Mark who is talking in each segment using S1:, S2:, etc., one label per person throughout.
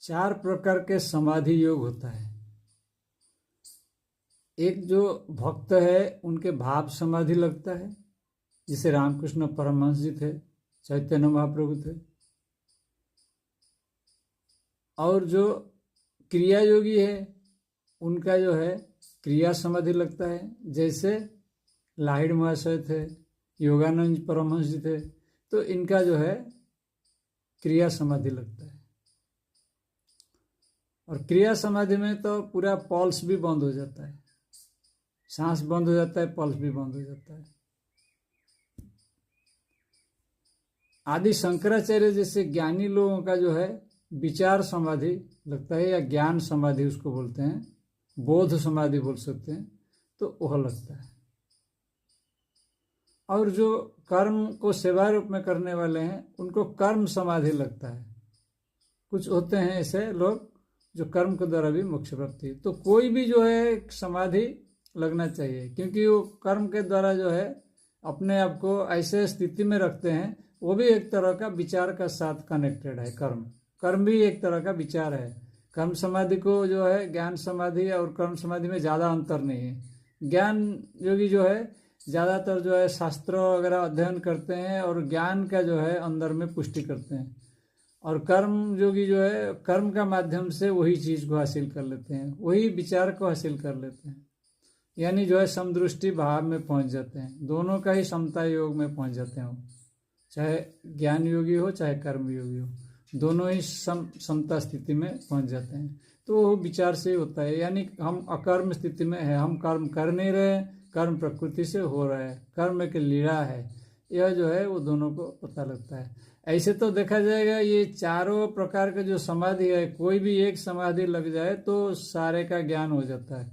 S1: चार प्रकार के समाधि योग होता है। एक जो भक्त है उनके भाव समाधि लगता है, जिसे रामकृष्ण परमहंस जी थे, चैतन्य महाप्रभु थे। और जो क्रिया योगी है उनका जो है क्रिया समाधि लगता है, जैसे लाहिड़ महाशय थे, योगानंद परमहंस जी थे, तो इनका जो है क्रिया समाधि लगता है। और क्रिया समाधि में तो पूरा पल्स भी बंद हो जाता है, सांस बंद हो जाता है, पल्स भी बंद हो जाता है। आदि शंकराचार्य जैसे ज्ञानी लोगों का जो है विचार समाधि लगता है, या ज्ञान समाधि उसको बोलते हैं, बोध समाधि बोल सकते हैं, तो वह लगता है। और जो कर्म को सेवा रूप में करने वाले हैं उनको कर्म समाधि लगता है। कुछ होते हैं ऐसे लोग जो कर्म के द्वारा भी मोक्ष प्राप्ति, तो कोई भी जो है समाधि लगना चाहिए, क्योंकि वो कर्म के द्वारा जो है अपने आप को ऐसे स्थिति में रखते हैं। वो भी एक तरह का विचार का साथ कनेक्टेड है। कर्म भी एक तरह का विचार है। कर्म समाधि को जो है ज्ञान समाधि और कर्म समाधि में ज़्यादा अंतर नहीं है। ज्ञान योगी जो है ज़्यादातर जो है शास्त्र वगैरह अध्ययन करते हैं और ज्ञान का जो है अंदर में पुष्टि करते हैं, और कर्म योगी जो है कर्म का माध्यम से वही चीज़ को हासिल कर लेते हैं, वही विचार को हासिल कर लेते हैं, यानी जो है समदृष्टि भाव में पहुंच जाते हैं। दोनों का ही समता योग में पहुंच जाते हैं, चाहे ज्ञान योगी हो चाहे कर्म योगी हो, दोनों ही समता स्थिति में पहुंच जाते हैं। तो वो विचार से ही होता है, यानी हम अकर्म स्थिति में है, हम कर्म कर नहीं रहे, कर्म प्रकृति से हो रहा है, कर्म एक लीला है, यह जो है वो दोनों को पता लगता है। ऐसे तो देखा जाएगा ये चारों प्रकार का जो समाधि है, कोई भी एक समाधि लग जाए तो सारे का ज्ञान हो जाता है,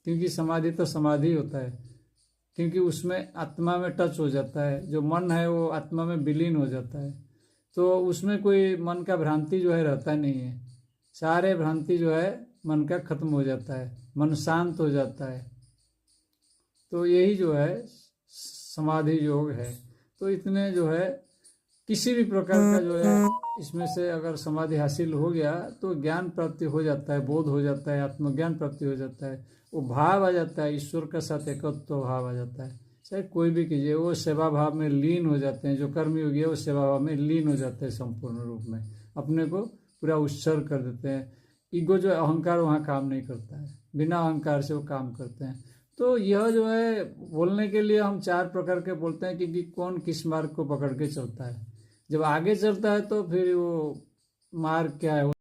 S1: क्योंकि समाधि तो समाधि होता है, क्योंकि उसमें आत्मा में टच हो जाता है, जो मन है वो आत्मा में विलीन हो जाता है, तो उसमें कोई मन का भ्रांति जो है रहता नहीं है। सारे भ्रांति जो है मन का खत्म हो जाता है, मन शांत हो जाता है। तो यही जो है समाधि योग है। तो इतने जो है किसी भी प्रकार का जो है इसमें से अगर समाधि हासिल हो गया तो ज्ञान प्राप्ति हो जाता है, बोध हो जाता है, आत्मज्ञान प्राप्ति हो जाता है, वो भाव आ जाता है, ईश्वर के साथ एकत्व भाव आ जाता है। चाहे कोई भी कीजिए, वो सेवा भाव में लीन हो जाते हैं। जो कर्मयोगी है वो सेवा भाव में लीन हो जाते हैं, संपूर्ण रूप में अपने को पूरा उत्सर्ग कर देते हैं। ईगो जो अहंकार वहाँ काम नहीं करता है, बिना अहंकार से वो काम करते हैं। तो यह जो है बोलने के लिए हम चार प्रकार के बोलते हैं कि कौन किस मार्ग को पकड़ के चलता है। जब आगे चलता है तो फिर वो मार्ग क्या है